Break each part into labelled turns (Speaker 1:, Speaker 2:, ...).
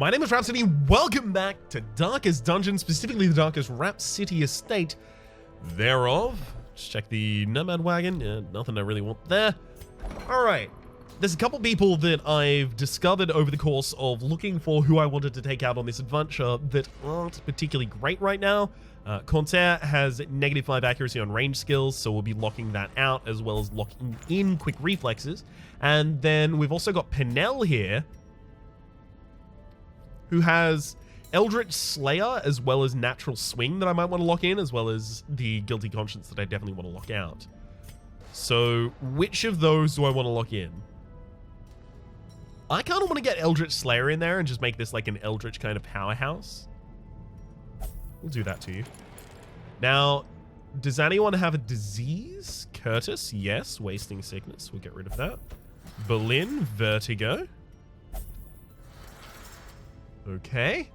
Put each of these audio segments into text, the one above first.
Speaker 1: My name is Rhapsody. Welcome back to Darkest Dungeon, specifically the Darkest Rhapsody Estate thereof. Just check the Nomad Wagon. Yeah, nothing I really want there. Alright. There's a couple people that I've discovered over the course of looking for who I wanted to take out on this adventure that aren't particularly great right now. Corsair has -5 accuracy on range skills, so we'll be locking that out as well as locking in quick reflexes. And then we've also got Penel here, who has Eldritch Slayer as well as Natural Swing that I might want to lock in, as well as the Guilty Conscience that I definitely want to lock out. So which of those do I want to lock in? I kind of want to get Eldritch Slayer in there and just make this like an Eldritch kind of powerhouse. We'll do that to you. Now, does anyone have a disease? Curtis, yes. Wasting Sickness, we'll get rid of that. Berlin, Vertigo. Okay.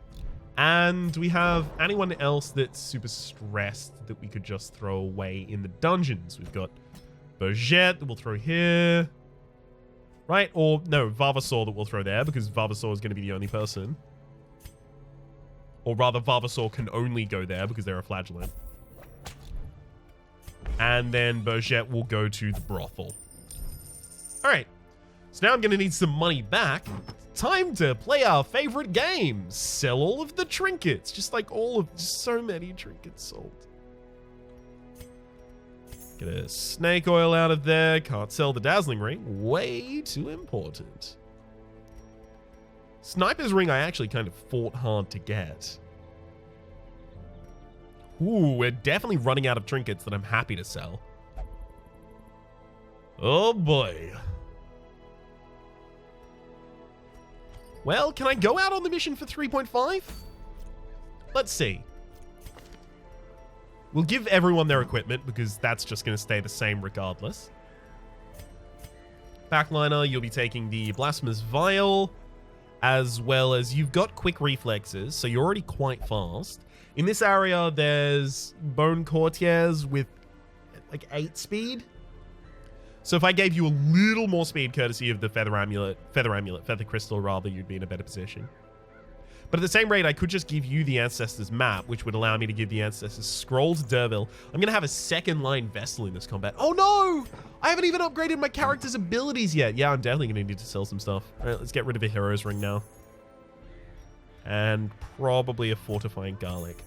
Speaker 1: And we have anyone else that's super stressed that we could just throw away in the dungeons. We've got Bergette that we'll throw here. Right? Or, no, Vavasaur that we'll throw there, because Vavasaur is going to be the only person. Or rather, Vavasaur can only go there because they're a flagellant. And then Bergette will go to the brothel. Alright. So now I'm going to need some money back. Time to play our favorite game. Sell all of the trinkets. Just so many trinkets sold. Get a snake oil out of there. Can't sell the dazzling ring. Way too important. Sniper's ring I actually kind of fought hard to get. Ooh, we're definitely running out of trinkets that I'm happy to sell. Oh boy. Well, can I go out on the mission for 3.5? Let's see. We'll give everyone their equipment because that's just going to stay the same regardless. Backliner, you'll be taking the Blasphemous Vial, as well as you've got quick reflexes, so you're already quite fast. In this area, there's Bone Courtiers with like 8 speed. So if I gave you a little more speed courtesy of the Feather Crystal rather, you'd be in a better position. But at the same rate, I could just give you the Ancestors map, which would allow me to give the Ancestors Scroll to Derville. I'm going to have a second line Vestal in this combat. Oh no! I haven't even upgraded my character's abilities yet. Yeah, I'm definitely going to need to sell some stuff. All right, let's get rid of a Hero's Ring now. And probably a Fortifying Garlic.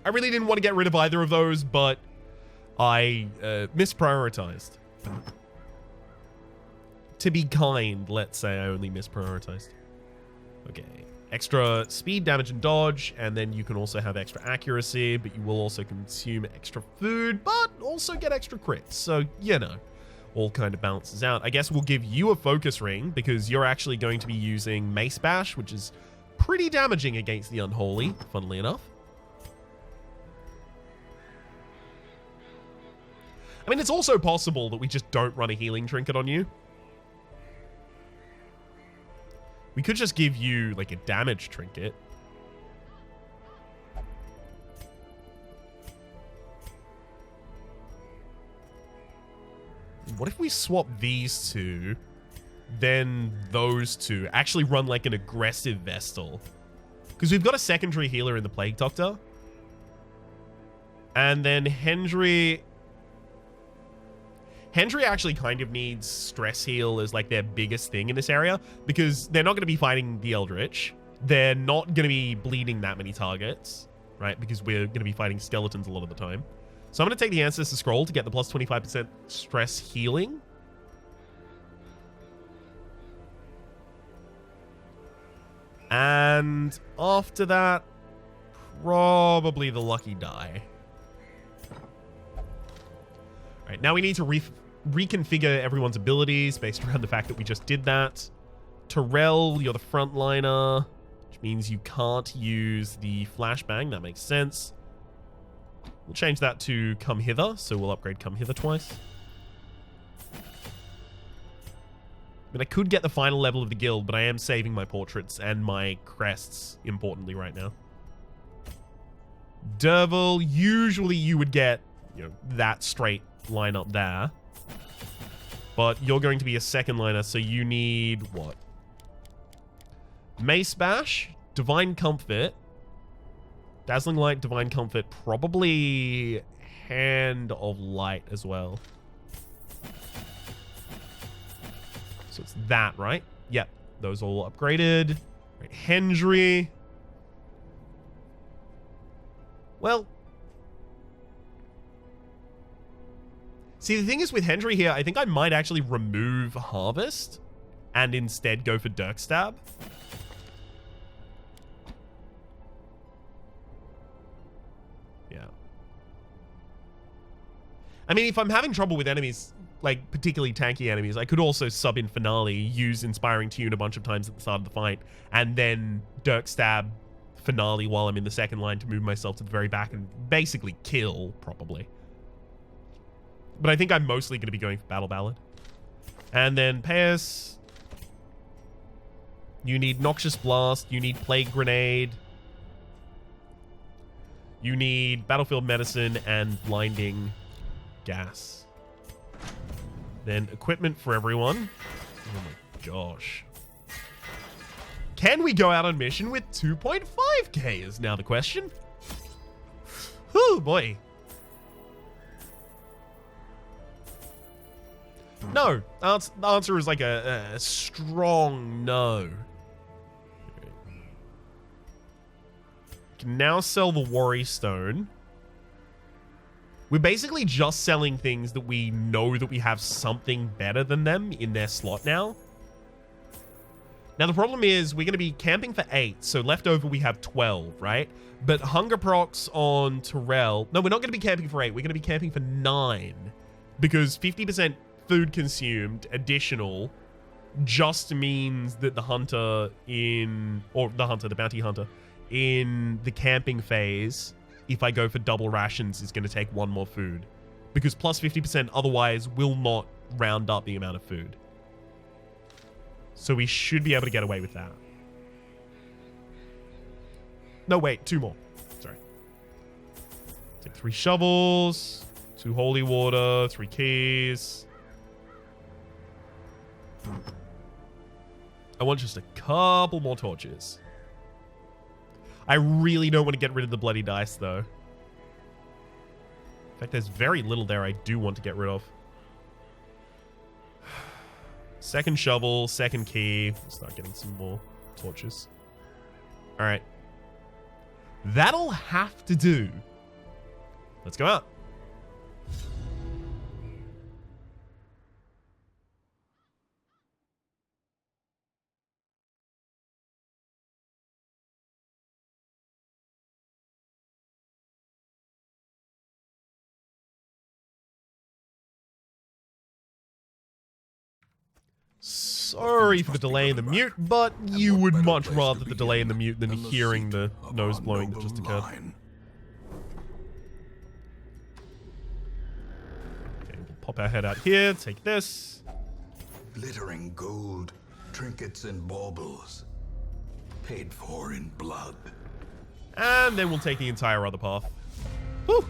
Speaker 1: I really didn't want to get rid of either of those, but I misprioritized. To be kind, let's say I only misprioritized. Okay, extra speed, damage, and dodge, and then you can also have extra accuracy, but you will also consume extra food, but also get extra crits. So, you know, all kind of balances out. I guess we'll give you a focus ring because you're actually going to be using Mace Bash, which is pretty damaging against the Unholy, funnily enough. I mean, it's also possible that we just don't run a healing trinket on you. We could just give you, like, a damage trinket. What if we swap these two, then those two actually run, like, an aggressive Vestal? Because we've got a secondary healer in the Plague Doctor. And then Hendry actually kind of needs Stress Heal as like their biggest thing in this area because they're not going to be fighting the Eldritch. They're not going to be bleeding that many targets, right? Because we're going to be fighting skeletons a lot of the time. So I'm going to take the Ancestor Scroll to get the plus 25% stress healing. And after that, probably the Lucky Die. All right, now we need to reconfigure everyone's abilities based around the fact that we just did that. Terrell, you're the frontliner, which means you can't use the flashbang. That makes sense. We'll change that to Come Hither, so we'll upgrade Come Hither twice. I mean, I could get the final level of the guild, but I am saving my portraits and my crests, importantly, right now. Derville, usually you would get, you know, that straight line up there. But you're going to be a second liner, so you need what? Mace Bash, Divine Comfort, Dazzling Light, Divine Comfort, probably Hand of Light as well. So it's that, right? Yep, those all upgraded. Right, Hendry. Well, see, the thing is with Hendry here, I think I might actually remove Harvest and instead go for Dirk Stab. Yeah. I mean, if I'm having trouble with enemies, like particularly tanky enemies, I could also sub in Finale, use Inspiring Tune a bunch of times at the start of the fight, and then Dirk Stab Finale while I'm in the second line to move myself to the very back and basically kill, probably. But I think I'm mostly going to be going for Battle Ballad. And then Paeus. You need Noxious Blast. You need Plague Grenade. You need Battlefield Medicine and Blinding Gas. Then equipment for everyone. Oh my gosh. Can we go out on mission with 2.5k is now the question. Oh boy. No. The answer is like a strong no. Can now sell the Worry Stone. We're basically just selling things that we know that we have something better than them in their slot now. Now, the problem is we're going to be camping for 8, so left over we have 12, right? But Hunger Procs on Terrell... No, we're not going to be camping for 8. We're going to be camping for 9. Because 50% food consumed additional just means that the hunter in... Or the bounty hunter, in the camping phase, if I go for double rations, is going to take 1 more food. Because plus 50% otherwise will not round up the amount of food. So we should be able to get away with that. No, wait, 2 more. Sorry. Take 3 shovels, 2 holy water, 3 keys. I want just a couple more torches. I really don't want to get rid of the bloody dice, though. In fact, there's very little there I do want to get rid of. Second shovel, second key. We'll start getting some more torches. All right. That'll have to do. Let's go out. Sorry for the delay in the mute, but you would much rather the delay in the mute than hearing the nose blowing that just occurred. Okay, we'll pop our head out here, take this.
Speaker 2: Glittering gold, trinkets and baubles, paid for in blood.
Speaker 1: And then we'll take the entire other path. Whew.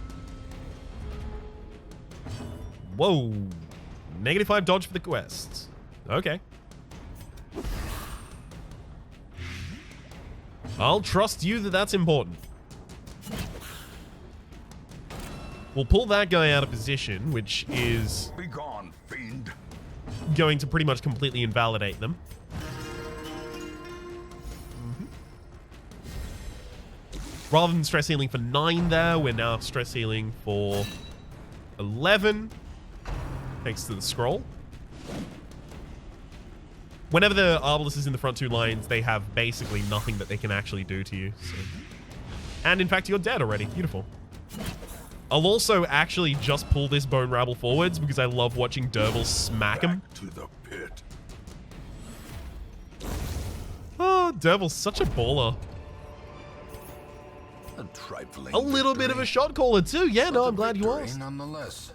Speaker 1: Whoa. -5 dodge for the quest. Okay. I'll trust you that that's important. We'll pull that guy out of position, which is...
Speaker 2: Be gone, fiend.
Speaker 1: Going to pretty much completely invalidate them. Rather than stress healing for 9 there, we're now stress healing for 11. Thanks to the scroll. Whenever the Arbalest is in the front 2 lines, they have basically nothing that they can actually do to you. So. And in fact, you're dead already. Beautiful. I'll also actually just pull this Bone Rabble forwards because I love watching Derbil smack him.
Speaker 2: To the pit.
Speaker 1: Oh, Derbil's such a baller.
Speaker 2: A trifling
Speaker 1: A little bit of a shot caller too. Yeah, no, I'm glad you asked.
Speaker 2: Nonetheless.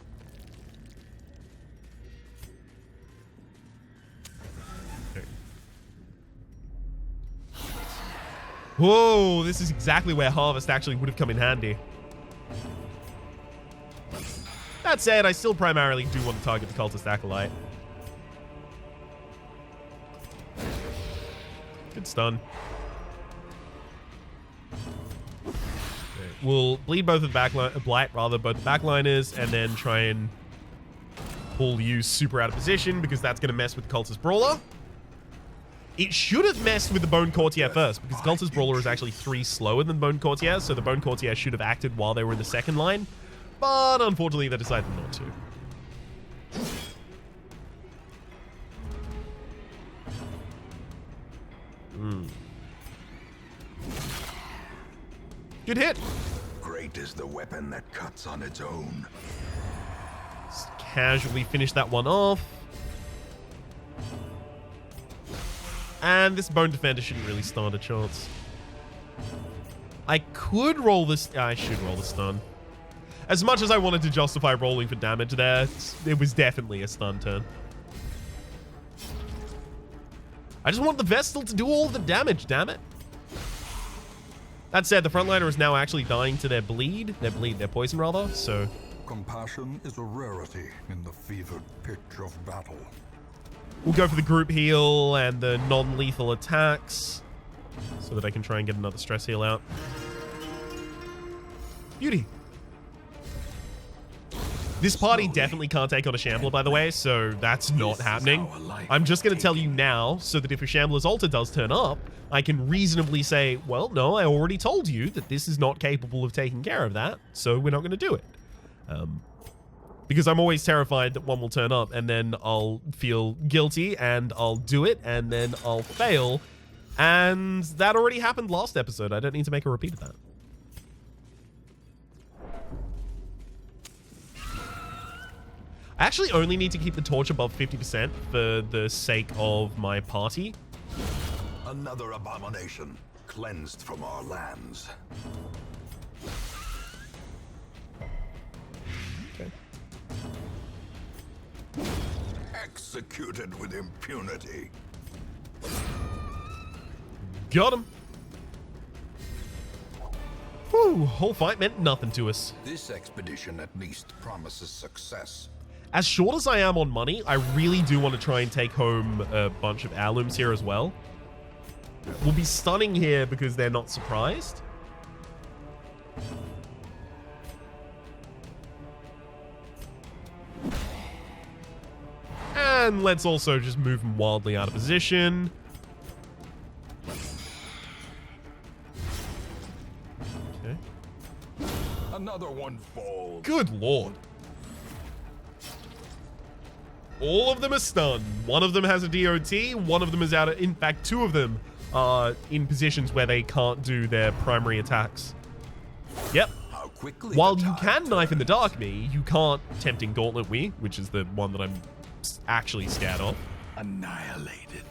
Speaker 1: Whoa, this is exactly where Harvest actually would have come in handy. That said, I still primarily do want to target the Cultist Acolyte. Good stun. Okay. We'll bleed both of the backline, blight rather, both the backliners, and then try and pull you super out of position because that's going to mess with Cultist Brawler. It should have messed with the Bone Courtier first because Cultist Brawler is actually 3 slower than Bone Courtier, so the Bone Courtier should have acted while they were in the second line, but unfortunately they decided not to. Good hit.
Speaker 2: Great is the weapon that cuts on its own.
Speaker 1: Just casually finish that one off. And this Bone Defender shouldn't really stand a chance. I could roll this. I should roll the stun. As much as I wanted to justify rolling for damage there, it was definitely a stun turn. I just want the Vestal to do all the damage, damn it. That said, the frontliner is now actually dying to their poison rather, so...
Speaker 2: Compassion is a rarity in the fevered pitch of battle.
Speaker 1: We'll go for the group heal and the non-lethal attacks so that I can try and get another stress heal out. Beauty. This party definitely can't take on a Shambler, by the way, so that's not happening. I'm just going to tell you now so that if a Shambler's altar does turn up, I can reasonably say, well, no, I already told you that this is not capable of taking care of that, so we're not going to do it. Because I'm always terrified that one will turn up and then I'll feel guilty and I'll do it and then I'll fail. And that already happened last episode. I don't need to make a repeat of that. I actually only need to keep the torch above 50% for the sake of my party.
Speaker 2: Another abomination cleansed from our lands.
Speaker 1: Okay.
Speaker 2: Executed with impunity.
Speaker 1: Got him. Whew, whole fight meant nothing to us.
Speaker 2: This expedition at least promises success.
Speaker 1: As short as I am on money, I really do want to try and take home a bunch of heirlooms here as well. We'll be stunning here because they're not surprised. And let's also just move them wildly out of position. Okay.
Speaker 2: Another one falls.
Speaker 1: Good lord. All of them are stunned. One of them has a DOT. One of them is out of... In fact, 2 of them are in positions where they can't do their primary attacks. Yep.
Speaker 2: How quickly
Speaker 1: While you can knife in the dark me, you can't tempting gauntlet me, which is the one that I'm actually scared of.
Speaker 2: Annihilated.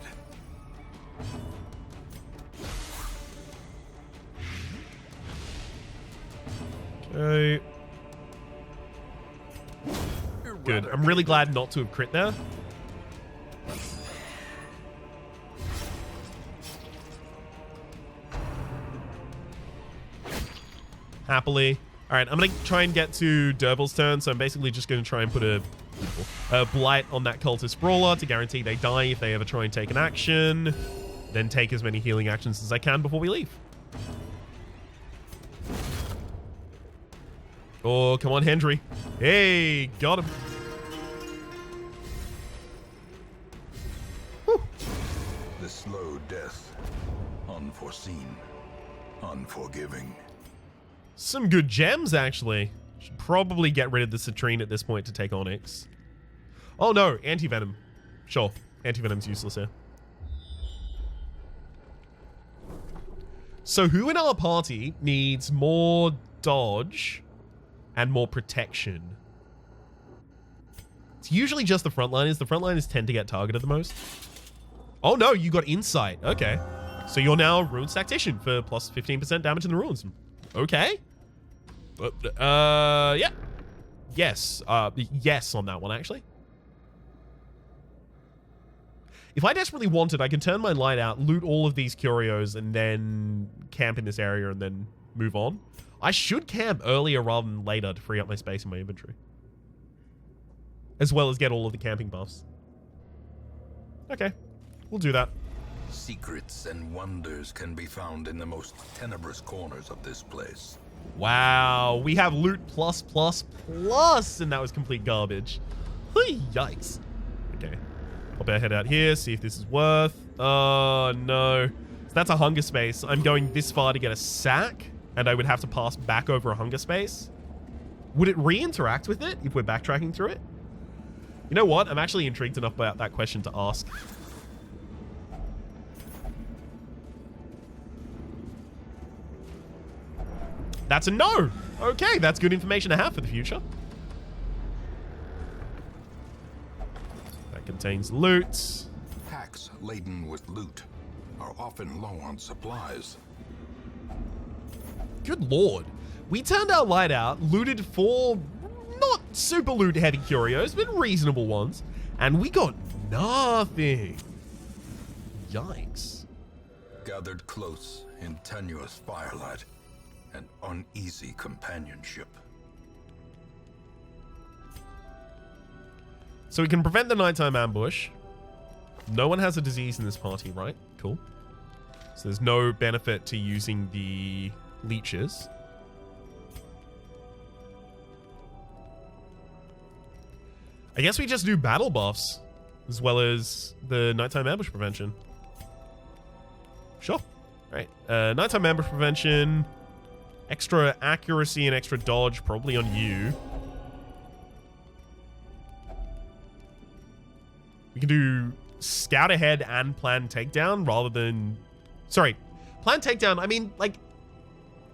Speaker 1: Okay. Good. I'm really glad not to have crit there. Happily. Alright, I'm going to try and get to Dervil's turn, so I'm basically just going to try and put a blight on that Cultist Brawler to guarantee they die if they ever try and take an action. Then take as many healing actions as I can before we leave. Oh, come on, Hendry. Hey, got him. Whew.
Speaker 2: The slow death. Unforeseen. Unforgiving.
Speaker 1: Some good gems, actually. Should probably get rid of the Citrine at this point to take Onyx. Oh, no. Anti-Venom. Sure. Anti-Venom's useless here. So who in our party needs more dodge and more protection? It's usually just the frontliners. The frontliners tend to get targeted the most. Oh, no. You got Insight. Okay. So you're now Ruins Tactician for plus 15% damage in the ruins. Okay. Yeah. Yes. Yes on that one, actually. If I desperately wanted, I can turn my light out, loot all of these curios, and then camp in this area and then move on. I should camp earlier rather than later to free up my space in my inventory. As well as get all of the camping buffs. Okay. We'll do that.
Speaker 2: Secrets and wonders can be found in the most tenebrous corners of this place.
Speaker 1: Wow, we have loot plus, and that was complete garbage. Yikes. Okay, I'll better head out here, see if this is worth. Oh, no. So that's a hunger space. I'm going this far to get a sack, and I would have to pass back over a hunger space. Would it re-interact with it if we're backtracking through it? You know what? I'm actually intrigued enough about that question to ask. That's a no. Okay, that's good information to have for the future. That contains loot.
Speaker 2: Packs laden with loot are often low on supplies.
Speaker 1: Good lord. We turned our light out, looted 4 not super loot heavy curios, but reasonable ones, and we got nothing. Yikes.
Speaker 2: Gathered close in tenuous firelight and uneasy companionship.
Speaker 1: So we can prevent the nighttime ambush. No one has a disease in this party, right? Cool. So there's no benefit to using the leeches. I guess we just do battle buffs as well as the nighttime ambush prevention. Sure. All right. Nighttime ambush prevention, extra accuracy and extra dodge probably on you. We can do scout ahead and plan takedown rather than... Sorry, plan takedown. I mean, like,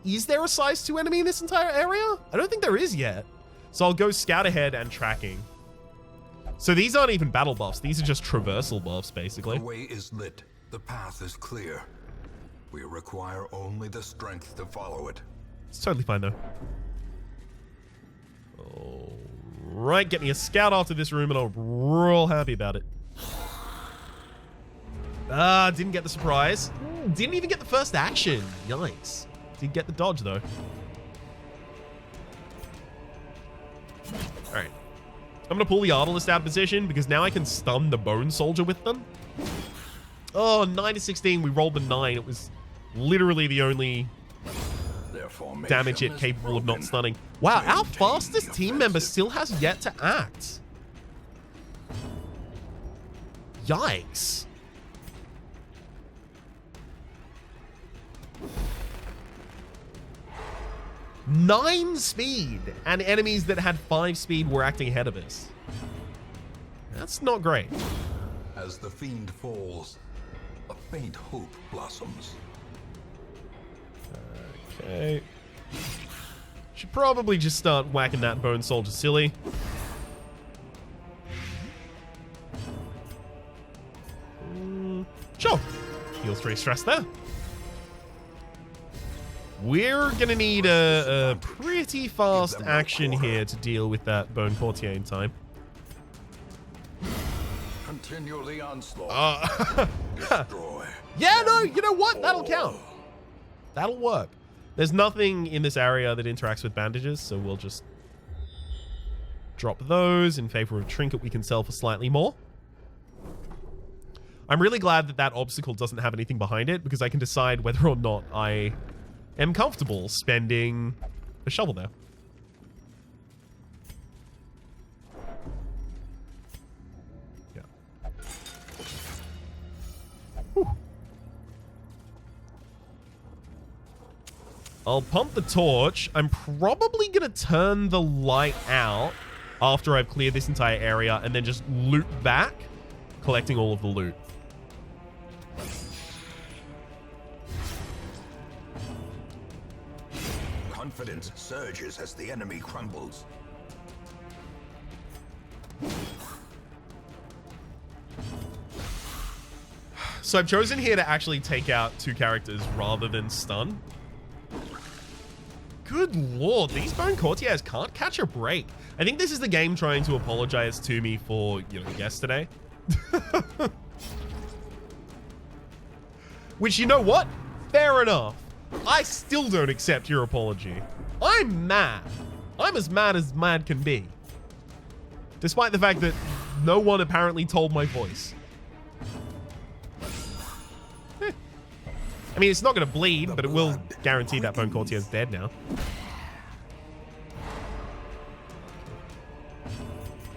Speaker 1: is there a size 2 enemy in this entire area? I don't think there is yet. So I'll go scout ahead and tracking. So these aren't even battle buffs. These are just traversal buffs, basically.
Speaker 2: The way is lit. The path is clear. We require only the strength to follow it.
Speaker 1: It's totally fine, though. All right, get me a scout after this room, and I'm real happy about it. Ah, didn't get the surprise. Didn't even get the first action. Yikes. Did get the dodge, though. All right. I'm going to pull the Arbalist out of position because now I can stun the Bone Soldier with them. Oh, 9 to 16. We rolled the 9. It was literally the only damage it capable of not stunning. Wow, our fastest team member still has yet to act. Yikes. Nine speed, and enemies that had 5 speed were acting ahead of us. That's not great.
Speaker 2: As the fiend falls, a faint hope blossoms.
Speaker 1: Okay. Should probably just start whacking that Bone Soldier silly. Sure. Heals 3 stress there. We're gonna need a pretty fast action here to deal with that Bone Courtier in time.
Speaker 2: Continue the onslaught. Destroy.
Speaker 1: Yeah, no, you know what? That'll count. That'll work. There's nothing in this area that interacts with bandages, so we'll just drop those in favor of a trinket we can sell for slightly more. I'm really glad that that obstacle doesn't have anything behind it, because I can decide whether or not I am comfortable spending a shovel there. Yeah. Whew. I'll pump the torch. I'm probably going to turn the light out after I've cleared this entire area and then just loop back, collecting all of the loot.
Speaker 2: Confidence surges as the enemy crumbles.
Speaker 1: So I've chosen here to actually take out 2 characters rather than stun. Good lord, these Bone Courtiers can't catch a break. I think this is the game trying to apologize to me for, yesterday. Which, you know what? Fair enough. I still don't accept your apology. I'm mad. I'm as mad can be. Despite the fact that no one apparently told my voice. I mean, it's not going to bleed, but it will guarantee that Bone Courtier's dead now.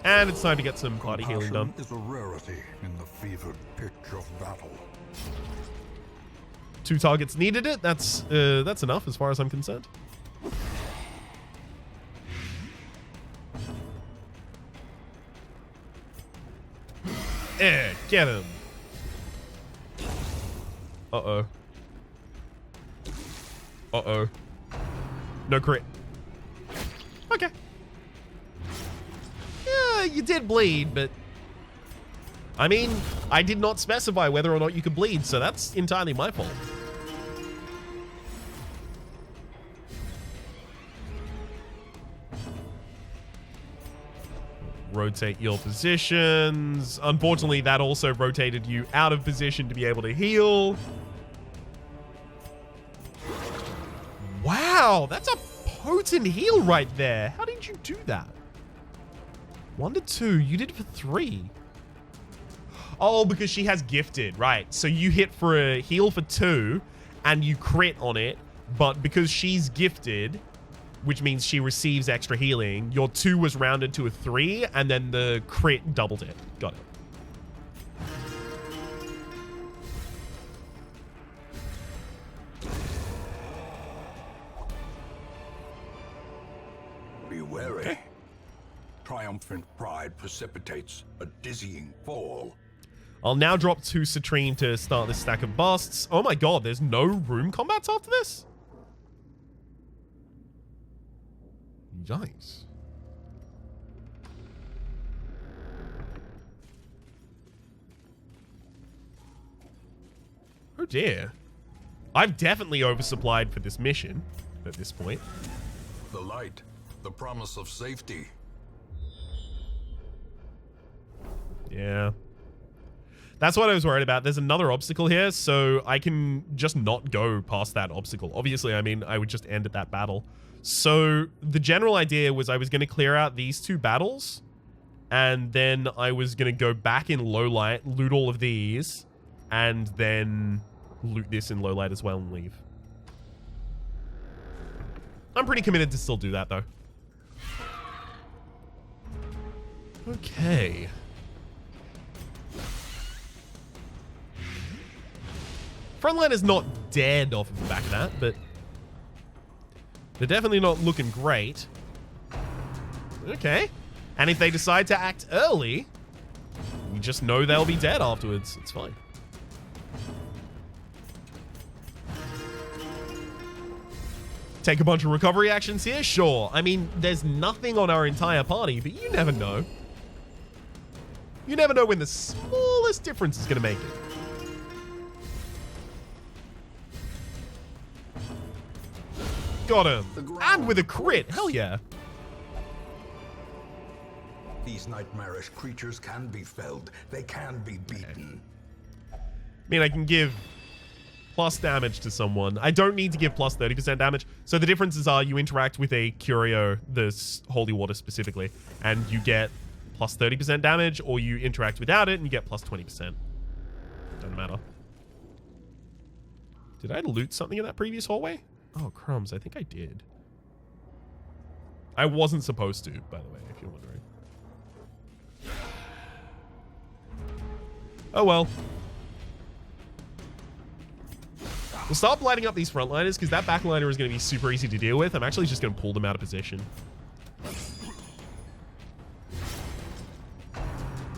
Speaker 1: And it's time to get some party healing done.
Speaker 2: Is a rarity in the fevered pitch of battle.
Speaker 1: 2 targets needed it. That's enough as far as I'm concerned. Get him. Uh-oh. Uh-oh. No crit. Okay. Yeah, you did bleed, but... I mean, I did not specify whether or not you could bleed, so that's entirely my fault. Rotate your positions. Unfortunately, that also rotated you out of position to be able to heal. Wow, that's a potent heal right there. How did you do that? 1 to 2. You did it for 3. Oh, because she has gifted. Right. So you hit for a heal for 2 and you crit on it. But because she's gifted, which means she receives extra healing, your 2 was rounded to a 3 and then the crit doubled it. Got it.
Speaker 2: Be wary. Triumphant pride precipitates a dizzying fall.
Speaker 1: I'll now drop to Citrine to start this stack of busts. Oh my god, there's no room combats after this? Yikes. Oh dear. I've definitely oversupplied for this mission at this point.
Speaker 2: The light, the promise of safety.
Speaker 1: Yeah. That's what I was worried about. There's another obstacle here, so I can just not go past that obstacle. Obviously, I mean, I would just end at that battle. So the general idea was I was going to clear out these 2 battles, and then I was going to go back in low light, loot all of these, and then loot this in low light as well and leave. I'm pretty committed to still do that, though. Okay. Frontline is not dead off of the back of that, but they're definitely not looking great. Okay. And if they decide to act early, we just know they'll be dead afterwards. It's fine. Take a bunch of recovery actions here? Sure. I mean, there's nothing on our entire party, but you never know. You never know when the smallest difference is going to make it. Got him. And with a crit. Hell yeah.
Speaker 2: These nightmarish creatures can be felled. They can be beaten.
Speaker 1: I mean, I can give plus damage to someone. I don't need to give plus 30% damage. So the differences are you interact with a curio, the holy water specifically, and you get plus 30% damage, or you interact without it and you get plus 20%. Doesn't matter. Did I loot something in that previous hallway? Oh, crumbs. I think I did. I wasn't supposed to, by the way, if you're wondering. Oh, well. We'll start lighting up these frontliners, because that backliner is going to be super easy to deal with. I'm actually just going to pull them out of position.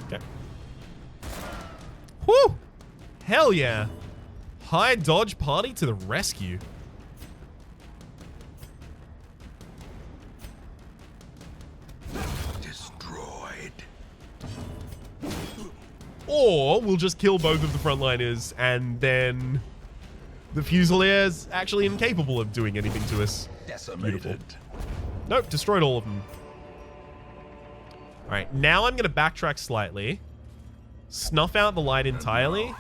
Speaker 1: Okay. Whew! Hell yeah! High dodge party to the rescue. Or we'll just kill both of the frontliners, and then the Fusilier's actually incapable of doing anything to us.
Speaker 2: Decimated.
Speaker 1: Beautiful. Nope, destroyed all of them. Alright, now I'm going to backtrack slightly. Snuff out the light entirely.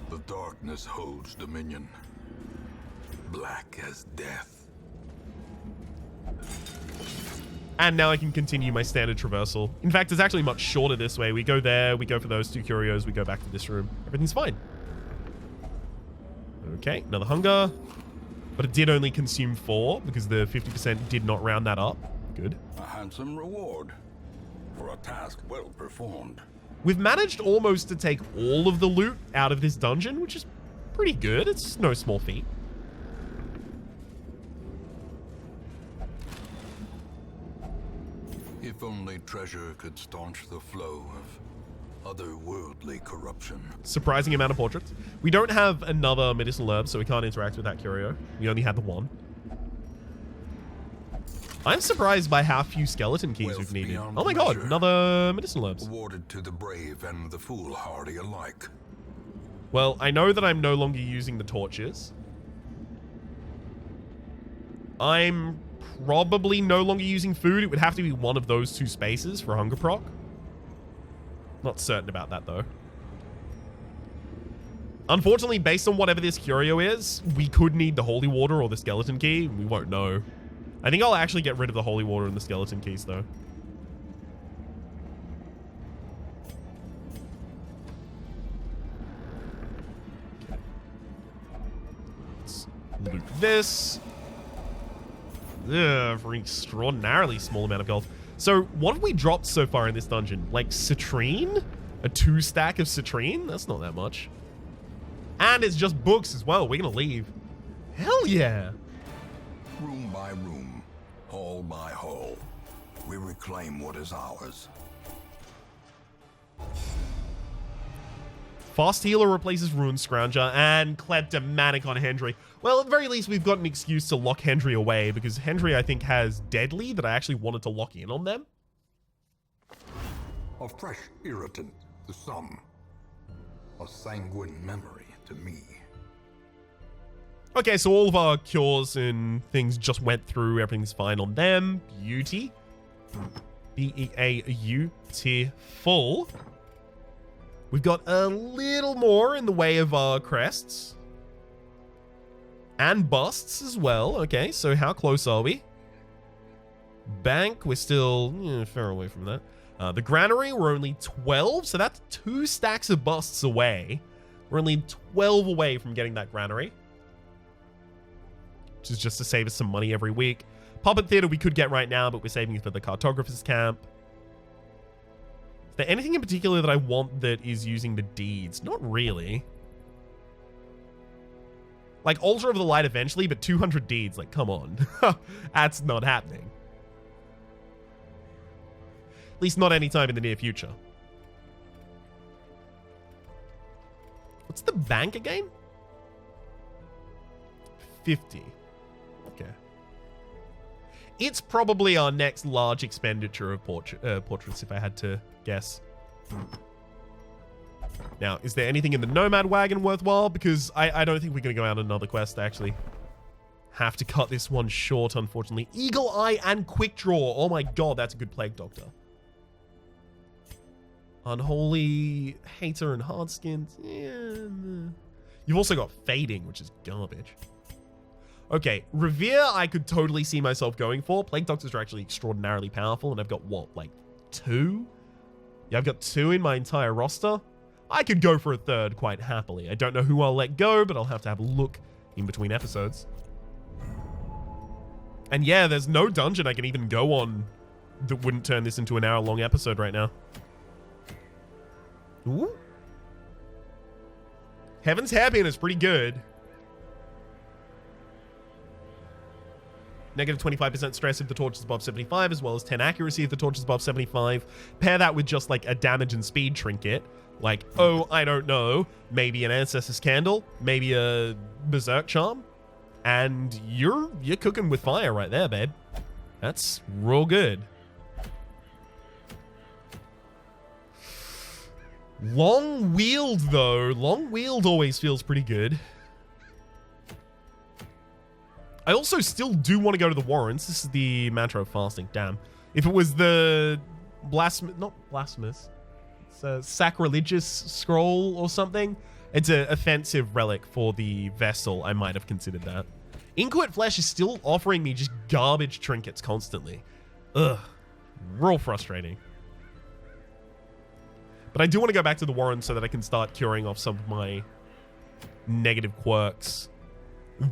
Speaker 2: The darkness holds dominion. Black as death.
Speaker 1: And now I can continue my standard traversal. In fact, it's actually much shorter this way. We go there, we go for those 2 curios, we go back to this room. Everything's fine. Okay, another hunger. But it did only consume 4 because the 50% did not round that up. Good.
Speaker 2: A handsome reward for a task well performed.
Speaker 1: We've managed almost to take all of the loot out of this dungeon, which is pretty good. It's no small feat.
Speaker 2: If only treasure could staunch the flow of otherworldly corruption.
Speaker 1: Surprising amount of portraits. We don't have another medicinal herb, so we can't interact with that curio. We only had the one. I'm surprised by how few skeleton keys we've needed. Oh my god, another medicinal herbs.
Speaker 2: Awarded to the brave and the foolhardy alike.
Speaker 1: Well, I know that I'm no longer using the torches. I'm probably no longer using food. It would have to be one of those 2 spaces for hunger proc. Not certain about that, though. Unfortunately, based on whatever this curio is, we could need the holy water or the skeleton key. We won't know. I think I'll actually get rid of the holy water and the skeleton keys, though. Okay. Let's loot this. Ugh, for an extraordinarily small amount of gold. So, what have we dropped so far in this dungeon? Like, citrine? A 2 stack of citrine? That's not that much. And it's just books as well. We're gonna leave. Hell yeah!
Speaker 2: Room by room, hall by hall, we reclaim what is ours.
Speaker 1: Fast Healer replaces Ruined Scrounger and Kleptomatic on Hendry. Well, at the very least, we've got an excuse to lock Hendry away because Hendry, I think, has Deadly that I actually wanted to lock in on them.
Speaker 2: A fresh irritant to some. A sanguine memory to me.
Speaker 1: Okay, so all of our cures and things just went through. Everything's fine on them. Beauty. Beautiful. We've got a little more in the way of our crests. And busts as well. Okay, so how close are we? Bank, we're still far away from that. The granary, we're only 12, so that's 2 stacks of busts away. We're only 12 away from getting that granary. Which is just to save us some money every week. Puppet Theater we could get right now, but we're saving it for the Cartographer's Camp. Is there anything in particular that I want that is using the deeds? Not really. Like, Altar of the Light eventually, but 200 deeds. Like, come on. That's not happening. At least not anytime in the near future. What's the bank again? 50. Okay. It's probably our next large expenditure of portraits, if I had to guess. Now, is there anything in the Nomad Wagon worthwhile? Because I don't think we're going to go out on another quest, actually. Have to cut this one short, unfortunately. Eagle Eye and Quick Draw. Oh my god, that's a good Plague Doctor. Unholy, Hater, and Hardskins. Yeah. You've also got Fading, which is garbage. Okay, Revere I could totally see myself going for. Plague Doctors are actually extraordinarily powerful, and I've got, what, like 2? Yeah, I've got 2 in my entire roster. I could go for a 3rd quite happily. I don't know who I'll let go, but I'll have to have a look in between episodes. And yeah, there's no dungeon I can even go on that wouldn't turn this into an hour-long episode right now. Ooh. Heaven's Hairpin is pretty good. Negative 25% stress if the torch is above 75, as well as 10 accuracy if the torch is above 75. Pair that with just like a damage and speed trinket. Like, oh, I don't know, maybe an Ancestor's Candle, maybe a Berserk Charm. And you're cooking with fire right there, babe. That's real good. Long Wield, though. Long Wield always feels pretty good. I also still do want to go to the Warrens. This is the Mantra of Fasting. Damn. If it was the not blasphemous. It's a sacrilegious scroll or something. It's an offensive relic for the vessel. I might have considered that. Inquit Flesh is still offering me just garbage trinkets constantly. Ugh. Real frustrating. But I do want to go back to the Warren so that I can start curing off some of my negative quirks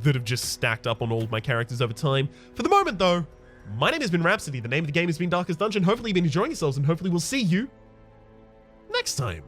Speaker 1: that have just stacked up on all of my characters over time. For the moment, though, my name has been Rhapsody. The name of the game has been Darkest Dungeon. Hopefully you've been enjoying yourselves, and hopefully we'll see you next time.